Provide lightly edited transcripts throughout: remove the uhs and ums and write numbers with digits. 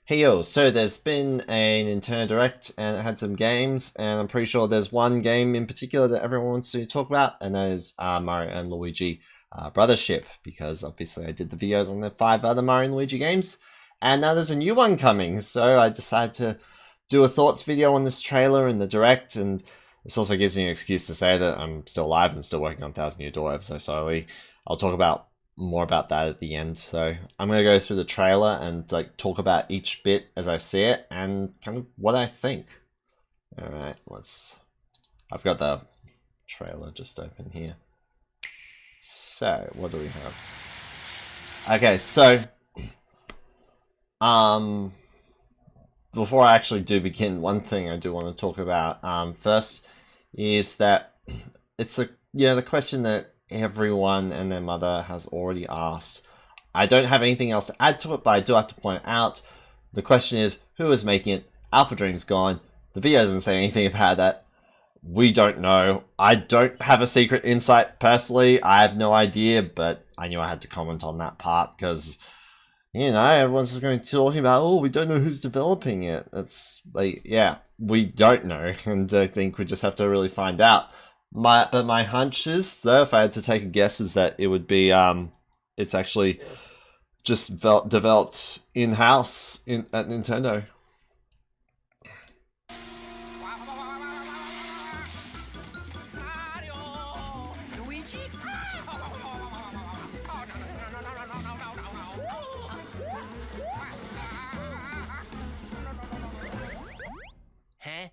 Hey yo, so there's been a Nintendo Direct and it had some games, and I'm pretty sure there's one game in particular that everyone wants to talk about, and that is Mario and Luigi Brothership, because obviously I did the videos on the 5 other Mario and Luigi games, and now there's a new one coming, so I decided to do a thoughts video on this trailer and the Direct, and this also gives me an excuse to say that I'm still alive and still working on Thousand Year Door ever so slowly. I'll talk about more about that at the end. So I'm going to go through the trailer and like talk about each bit as I see it and kind of what I think. All right, I've got the trailer just open here. So what do we have? Okay, so before I actually do begin, one thing I do want to talk about first is that it's the question that everyone and their mother has already asked. I don't have anything else to add to it, but I do have to point out the question is, who is making it? Alpha Dream's gone. The video doesn't say anything about that. We don't know. I don't have a secret insight personally. I have no idea, but I knew I had to comment on that part because, everyone's just going to be talking about, oh, we don't know who's developing it. It's like, yeah, we don't know, and I think we just have to really find out. But my hunch is, though, if I had to take a guess, is that it would be it's actually just developed in-house at Nintendo. Mario! Luigi? Huh?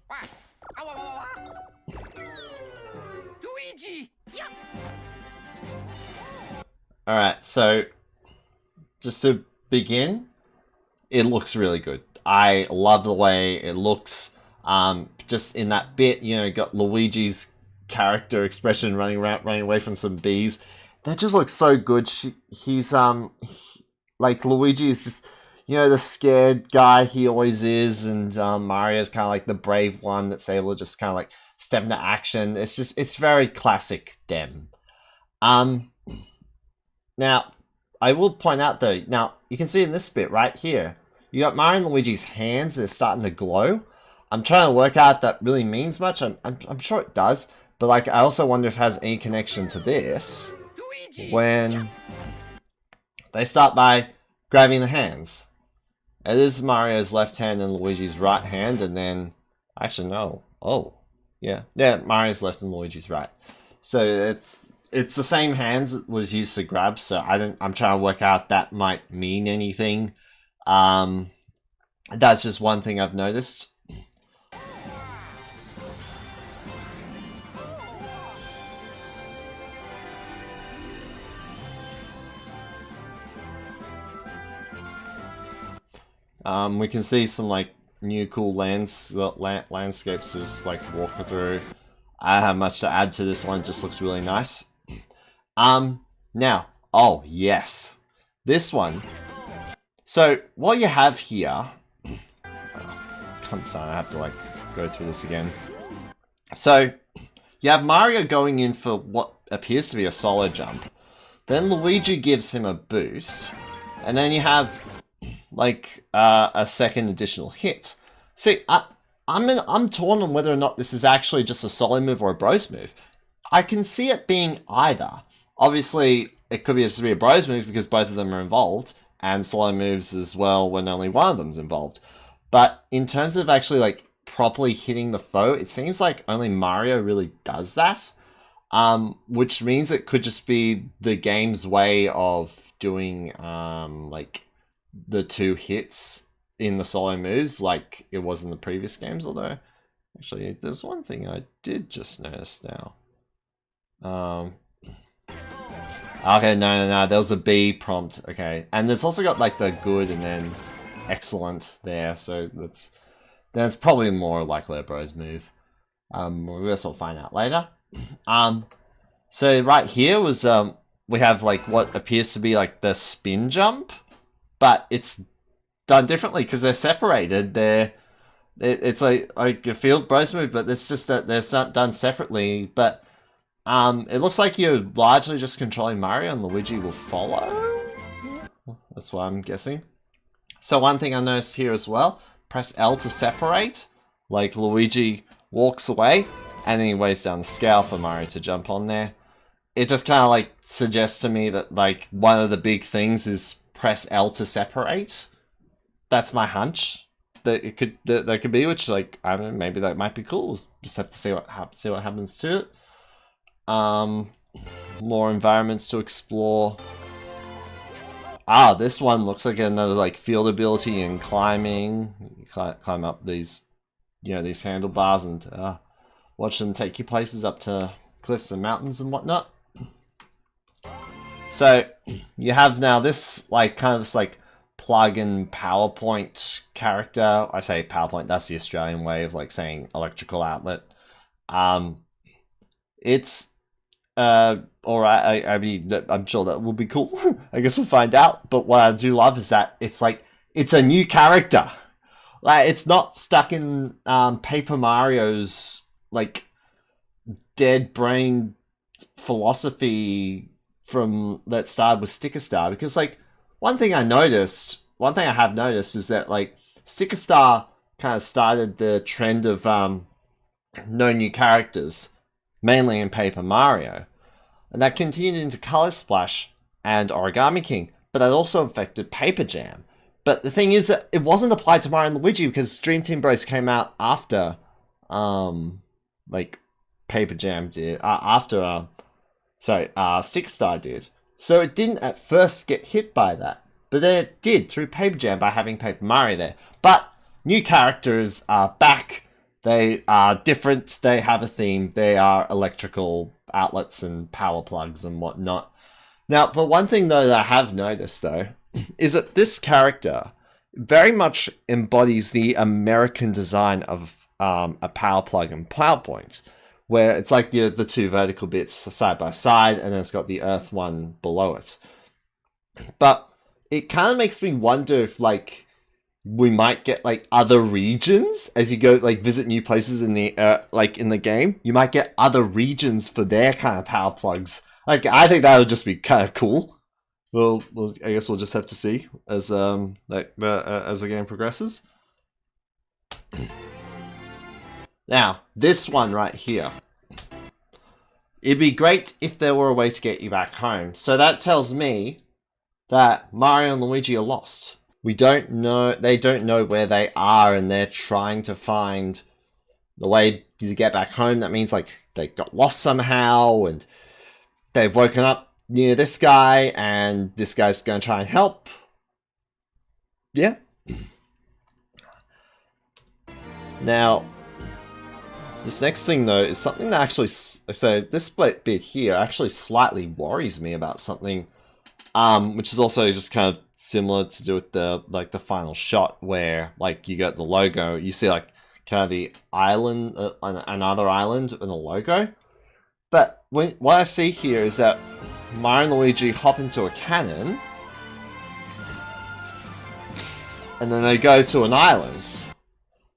Luigi! Yeah. Alright, so just to begin, it looks really good. I love the way it looks. Just in that bit, got Luigi's character expression running away from some bees. That just looks so good. Like Luigi is just, the scared guy he always is, and Mario's kind of like the brave one that's able to just kind of like step into action. It's very classic them. Now, I will point out though, now you can see in this bit right here, you got Mario and Luigi's hands that are starting to glow. I'm trying to work out if that really means much. I'm sure it does, but like I also wonder if it has any connection to this Luigi! when they start by grabbing the hands. It is Mario's left hand and Luigi's right hand, and then actually no. Oh, yeah, Mario's left and Luigi's right. So it's the same hands that was used to grab, so I'm trying to work out if that might mean anything. That's just one thing I've noticed. We can see some like new cool landscapes to just like walk through. I don't have much to add to this one, it just looks really nice. Now, oh yes, this one. So what you have here, I have to like go through this again. So you have Mario going in for what appears to be a solo jump. Then Luigi gives him a boost, and then you have like a second additional hit. See, I'm torn on whether or not this is actually just a solo move or a bros move. I can see it being either. Obviously, it could be just be a bros move because both of them are involved, and solo moves as well when only one of them's involved. But in terms of actually like properly hitting the foe, it seems like only Mario really does that. Which means it could just be the game's way of doing like the 2 hits in the solo moves like it was in the previous games, although actually there's one thing I did just notice now. Okay, no, there was a B prompt, okay. And it's also got like the good and then excellent there, so that's probably more likely a bros move. We'll guess we'll find out later. So right here was we have like what appears to be like the spin jump, but it's done differently because they're separated. It's like a field bros move, but it's just that they're not done separately. But it looks like you're largely just controlling Mario and Luigi will follow. That's what I'm guessing. So one thing I noticed here as well, press L to separate. Like Luigi walks away, and then he weighs down the scale for Mario to jump on there. It just kind of like suggests to me that like one of the big things is press L to separate. That's my hunch. That it could that could be, which like I don't know, maybe that might be cool. We'll just have to see what happens to it. More environments to explore. This one looks like another like field ability in climbing. You climb up these, these handlebars and watch them take you places up to cliffs and mountains and whatnot. So you have now this like kind of this like plug-in PowerPoint character. I say PowerPoint, that's the Australian way of like saying electrical outlet. It's alright, I mean, I'm sure that will be cool. I guess we'll find out. But what I do love is that it's like, it's a new character. Like, it's not stuck in Paper Mario's like dead brain philosophy from that started with Sticker Star. Because like, one thing I have noticed is that like Sticker Star kind of started the trend of no new characters, mainly in Paper Mario. And that continued into Color Splash and Origami King, but that also affected Paper Jam. But the thing is that it wasn't applied to Mario and Luigi because Dream Team Bros came out after, like, Paper Jam did, Sticker Star did. So it didn't at first get hit by that, but then it did through Paper Jam by having Paper Mario there. But new characters are back. They are different. They have a theme. They are electrical outlets and power plugs and whatnot. Now, but one thing though that I have noticed though is that this character very much embodies the American design of a power plug and PowerPoint, where it's like the two vertical bits side by side, and then it's got the earth one below it. But it kind of makes me wonder if like we might get like other regions as you go like visit new places in the like in the game. You might get other regions for their kind of power plugs. Like I think that would just be kind of cool. Well, I guess we'll just have to see as as the game progresses. Now, this one right here. It'd be great if there were a way to get you back home. So that tells me that Mario and Luigi are lost. We don't know, they don't know where they are, and they're trying to find the way to get back home. That means like they got lost somehow and they've woken up near this guy and this guy's going to try and help. Yeah. Now, this next thing though is something that actually, so this bit here actually slightly worries me about something, which is also just kind of similar to do with the final shot where like you got the logo, you see like kind of the island, another island and a logo. But what I see here is that Mario and Luigi hop into a cannon and then they go to an island.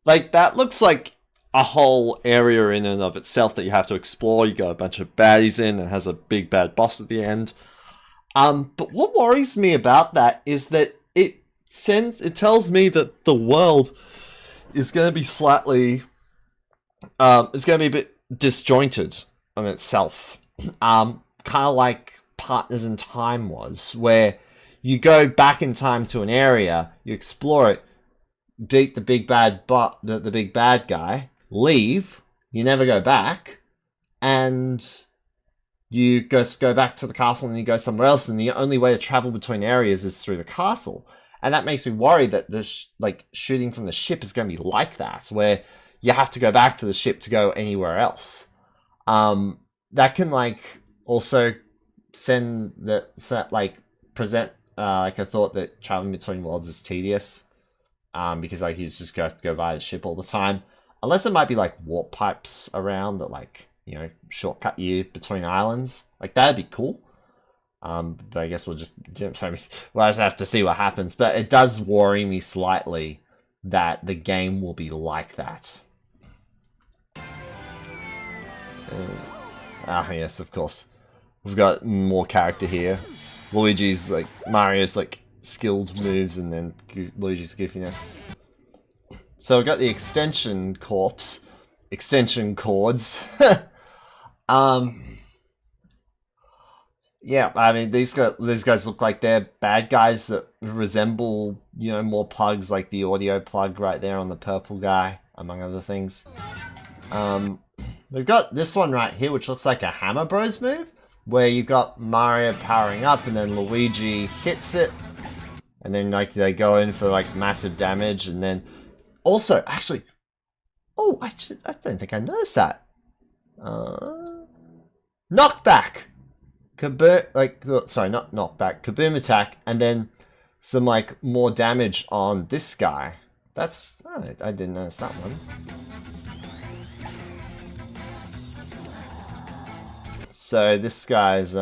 Like that looks like a whole area in and of itself that you have to explore. You got a bunch of baddies in and has a big bad boss at the end. But what worries me about that is that it tells me that the world is going to be slightly, it's going to be a bit disjointed on itself. Kind of like Partners in Time was, where you go back in time to an area, you explore it, beat the big bad the big bad guy, leave, you never go back, and you just go back to the castle and you go somewhere else, and the only way to travel between areas is through the castle. And that makes me worried that this like shooting from the ship is going to be like that, where you have to go back to the ship to go anywhere else. That can like also present like a thought that traveling between worlds is tedious, because like you just have to go by the ship all the time, unless it might be like warp pipes around that like, you know, shortcut you between islands. Like that'd be cool. But I guess we'll just have to see what happens. But it does worry me slightly that the game will be like that. Yes, of course. We've got more character here. Mario's like skilled moves and then Luigi's goofiness. So we've got the extension cords. Yeah, I mean these guys look like they're bad guys that resemble, you know, more plugs like the audio plug right there on the purple guy, among other things. We've got this one right here, which looks like a Hammer Bros move, where you've got Mario powering up and then Luigi hits it, and then like they go in for like massive damage, and then also actually, oh, I don't think I noticed that. Knockback. Sorry, not knockback, kaboom attack, and then some like more damage on this guy. That's I didn't notice that one. So this guy's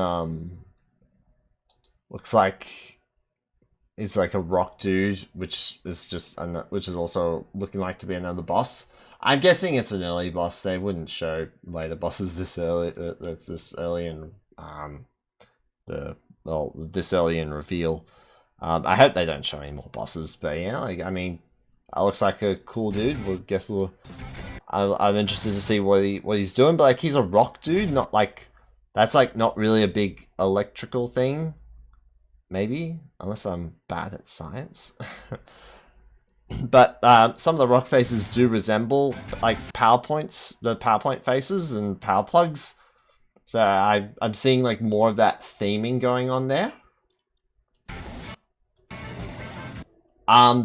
looks like he's like a rock dude, which is also looking like to be another boss. I'm guessing it's an early boss. They wouldn't show later bosses this early in this early in reveal. I hope they don't show any more bosses, but yeah, like I mean, it looks like a cool dude. I'm interested to see what he's doing, but like he's a rock dude, not like that's like not really a big electrical thing. Maybe, unless I'm bad at science. But some of the rock faces do resemble like the PowerPoint faces and power plugs. So I'm seeing like more of that theming going on there.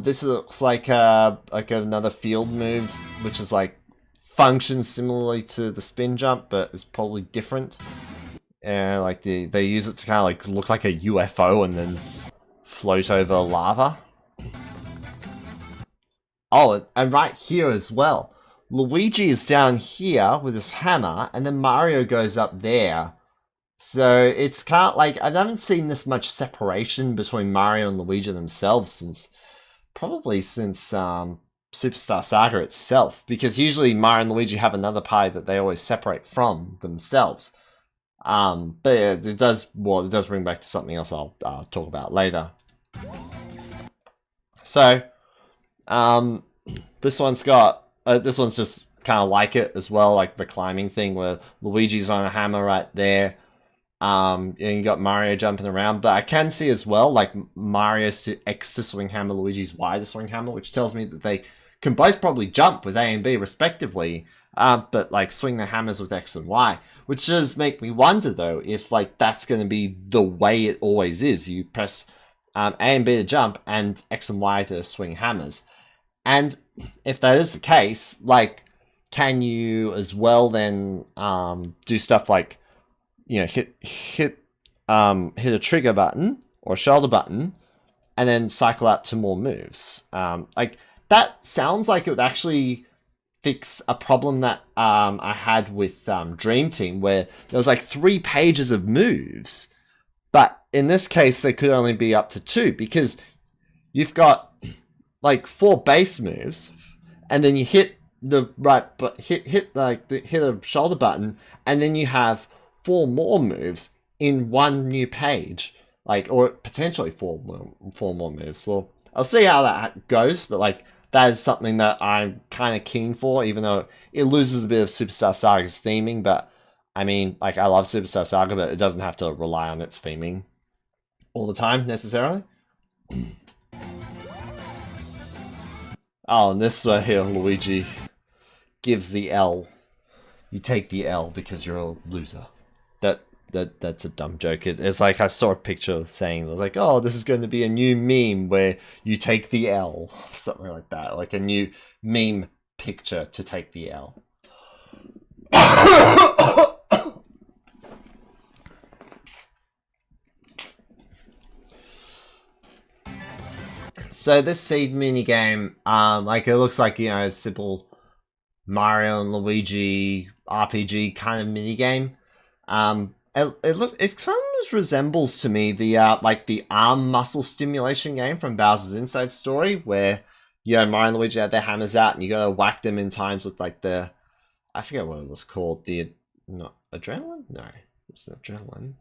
This looks like another field move, which is like functions similarly to the spin jump, but it's probably different. And like they use it to kind of like look like a UFO and then float over lava. Oh, and right here as well. Luigi is down here with his hammer, and then Mario goes up there. So it's kind of like, I haven't seen this much separation between Mario and Luigi themselves since Superstar Saga itself. Because usually Mario and Luigi have another pie that they always separate from themselves. But yeah, it does bring back to something else I'll talk about later. So, this one's just kind of like it as well, like the climbing thing where Luigi's on a hammer right there. And you got Mario jumping around, but I can see as well, like Mario's to X to swing hammer, Luigi's Y to swing hammer, which tells me that they can both probably jump with A and B respectively, but like swing the hammers with X and Y, which does make me wonder though if like that's going to be the way it always is. You press A and B to jump and X and Y to swing hammers. And if that is the case, like, can you as well then do stuff like, you know, hit a trigger button or shoulder button, and then cycle out to more moves? Like that sounds like it would actually fix a problem that I had with Dream Team, where there was like 3 pages of moves, but in this case they could only be up to 2 because you've got like 4 base moves, and then you hit the hit a shoulder button, and then you have 4 more moves in one new page, like, or potentially 4 more moves. So I'll see how that goes, but like that is something that I'm kind of keen for, even though it loses a bit of Superstar Saga's theming. But I mean, like, I love Superstar Saga, but it doesn't have to rely on its theming all the time necessarily. Oh, and this right here, Luigi gives the L. You take the L because you're a loser. That's a dumb joke. It's like I saw a picture saying, it was like, oh, this is going to be a new meme where you take the L. Something like that. Like a new meme picture to take the L. So this seed minigame, like it looks like, you know, simple Mario and Luigi RPG kind of minigame. It kind of resembles to me the like the arm muscle stimulation game from Bowser's Inside Story, where, you know, Mario and Luigi have their hammers out and you gotta whack them in times with like the, I forget what it was called, the, not adrenaline? No, it's not adrenaline.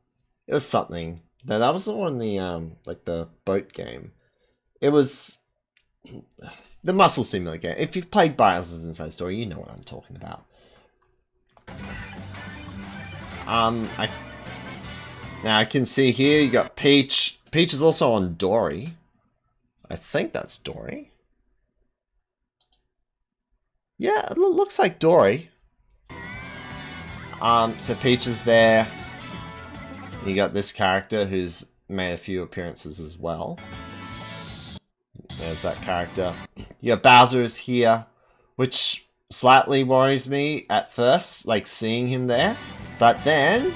It was something. No, that wasn't one the like the boat game. It was the muscle stimulant game. If you've played Bowser's Inside Story, you know what I'm talking about. Now I can see here you got Peach. Peach is also on Dory. I think that's Dory. Yeah, it looks like Dory. So Peach is there. You got this character who's made a few appearances as well. There's that character. You got Bowser is here, which slightly worries me at first, like seeing him there. But then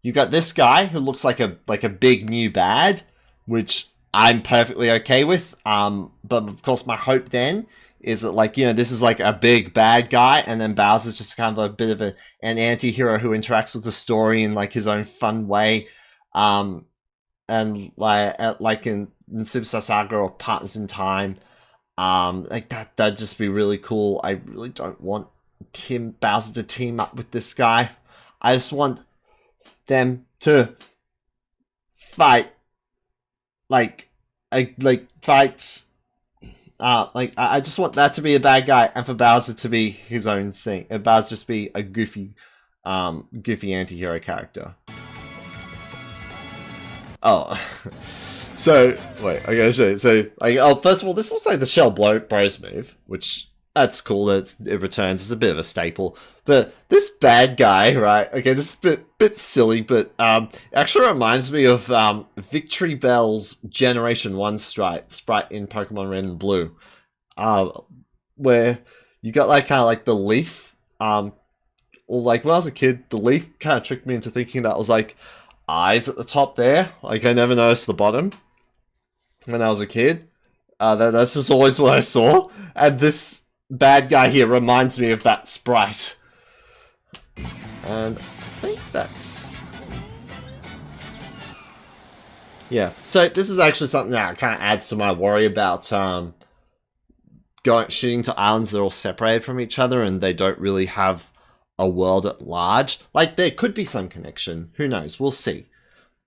you got this guy who looks like a big new bad, which I'm perfectly okay with. But of course, my hope then is that, like, you know, this is like a big bad guy, and then Bowser's just kind of a bit of an anti-hero who interacts with the story in like his own fun way. And like in Superstar Saga or Partners in Time, like that'd just be really cool. I really don't want Bowser to team up with this guy. I just want them to fight, like fight. I just want that to be a bad guy, and for Bowser to be his own thing. And Bowser just be a goofy anti-hero character. Oh, so wait, I gotta show you. So, like, oh, first of all, this looks like the Shell Bros move, which that's cool. That it returns. It's a bit of a staple. But this bad guy, right? Okay, this is a bit silly, but actually reminds me of Victory Bell's Generation 1 sprite in Pokemon Red and Blue, where you got like kind of like the leaf, or like when I was a kid, the leaf kind of tricked me into thinking that was like eyes at the top there. Like I never noticed the bottom when I was a kid. That's just always what I saw, and this bad guy here reminds me of that sprite. And I think that's... yeah, so this is actually something that kind of adds to my worry about shooting to islands that are all separated from each other and they don't really have a world at large. Like, there could be some connection. Who knows? We'll see.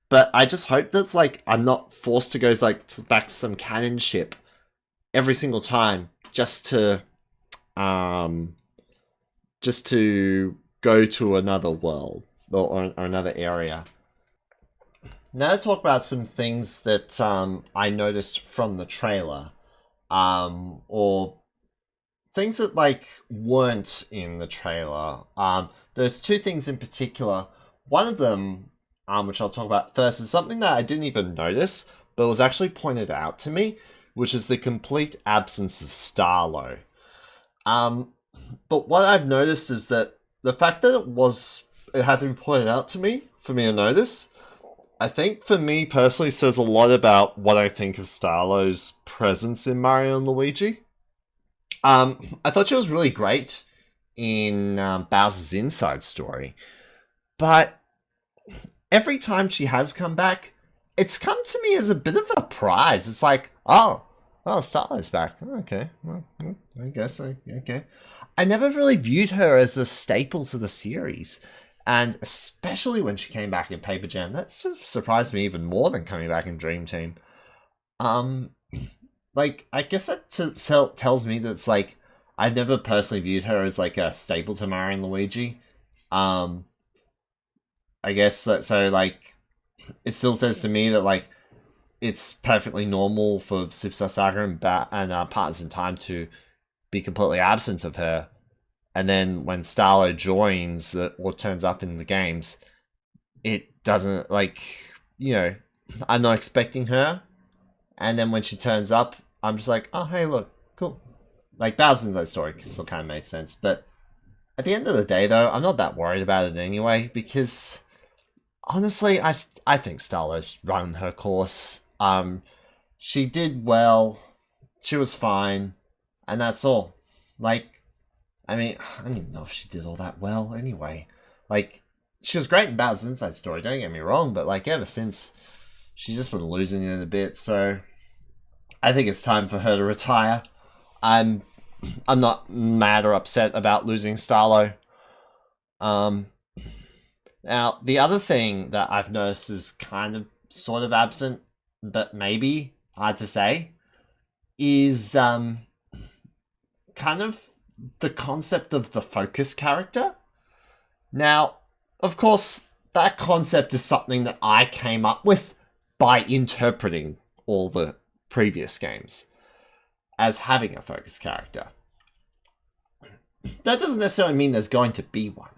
But I just hope that, like, I'm not forced to go, like, back to some canon ship every single time just to go to another world or another area. Now to talk about some things that I noticed from the trailer, or things that like weren't in the trailer. There's two things in particular. One of them, which I'll talk about first, is something that I didn't even notice, but was actually pointed out to me, which is the complete absence of Starlo. But what I've noticed is that the fact that it had to be pointed out to me for me to notice, I think for me personally says a lot about what I think of Starlo's presence in Mario and Luigi. I thought she was really great in Bowser's Inside Story, but every time she has come back, it's come to me as a bit of a surprise. It's like, oh, Starlo's back. Okay, well, I guess okay. I never really viewed her as a staple to the series, and especially when she came back in Paper Jam, that surprised me even more than coming back in Dream Team. Like, I guess that tells me that it's like, I've never personally viewed her as like a staple to Mario and Luigi. I guess that, so like, it still says to me that like, it's perfectly normal for Superstar Saga and Partners in Time to be completely absent of her, and then when Starlo joins or turns up in the games, it doesn't, like, you know, I'm not expecting her, and then when she turns up, I'm just like, oh hey, look, cool. Like, Bowser's Inside Story still kind of made sense, but at the end of the day though, I'm not that worried about it anyway, because honestly, I think Starlo's run her course. She did well, she was fine, and that's all. Like, I mean, I don't even know if she did all that well anyway. Like, she was great in Bowser's Inside Story, don't get me wrong, but like, ever since, she's just been losing it a bit, so I think it's time for her to retire. I'm not mad or upset about losing Starlo. Now, the other thing that I've noticed is kind of sort of absent, but maybe hard to say, is kind of the concept of the focus character. Now, of course, that concept is something that I came up with by interpreting all the previous games as having a focus character. That doesn't necessarily mean there's going to be one.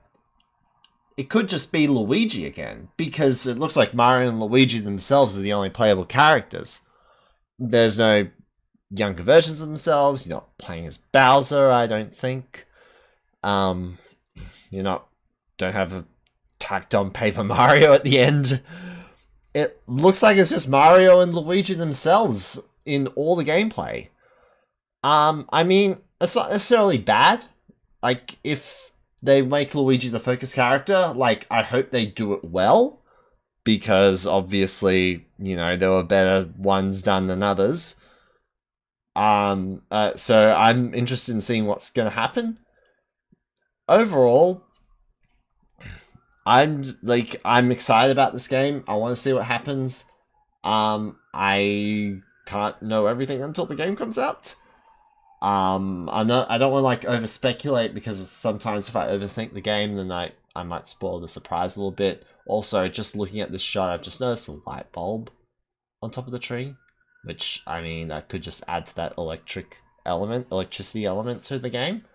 It could just be Luigi again, because it looks like Mario and Luigi themselves are the only playable characters. There's no younger versions of themselves. You're not playing as Bowser, I don't think. Don't have a tacked on Paper Mario at the end. It looks like it's just Mario and Luigi themselves in all the gameplay. I mean, it's not necessarily bad. Like, if they make Luigi the focus character, like, I hope they do it well. Because, obviously, there were better ones done than others. So I'm interested in seeing what's going to happen. Overall, I'm excited about this game. I want to see what happens. I can't know everything until the game comes out. I don't want to over speculate, because sometimes if I overthink the game, then I might spoil the surprise a little bit. Also, just looking at this shot, I've just noticed a light bulb on top of the tree, which, I mean, that could just add to that electricity element to the game.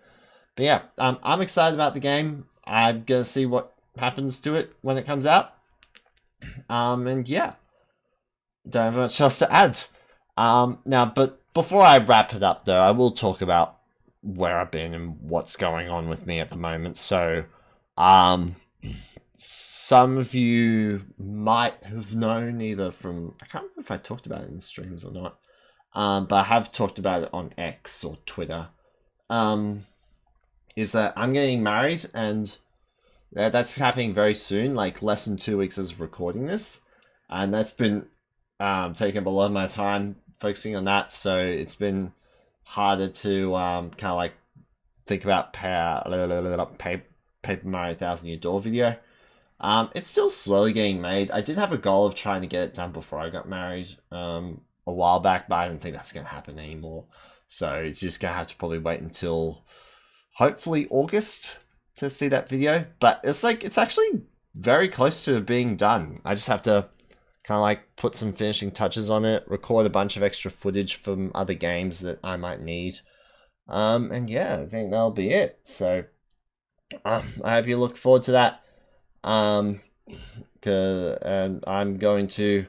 But yeah, I'm excited about the game. I'm gonna see what happens to it when it comes out. And yeah, don't have much else to add. Now, but before I wrap it up, though, I will talk about where I've been and what's going on with me at the moment. So, some of you might have known either from, I can't remember if I talked about it in streams or not, but I have talked about it on X or Twitter, is that I'm getting married, and that's happening very soon, like less than 2 weeks as of recording this, and that's been taking up a lot of my time focusing on that, so it's been harder to kind of like think about Paper Mario 1000 Year Door video. It's still slowly getting made. I did have a goal of trying to get it done before I got married a while back, but I don't think that's going to happen anymore. So it's just going to have to probably wait until hopefully August to see that video. But it's actually very close to being done. I just have to kind of like put some finishing touches on it, record a bunch of extra footage from other games that I might need. And yeah, I think that'll be it. So I hope you look forward to that. And I'm going to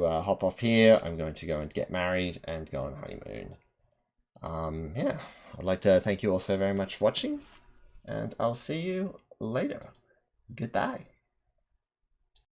hop off here. I'm going to go and get married and go on honeymoon. Yeah, I'd like to thank you all so very much for watching, and I'll see you later. Goodbye.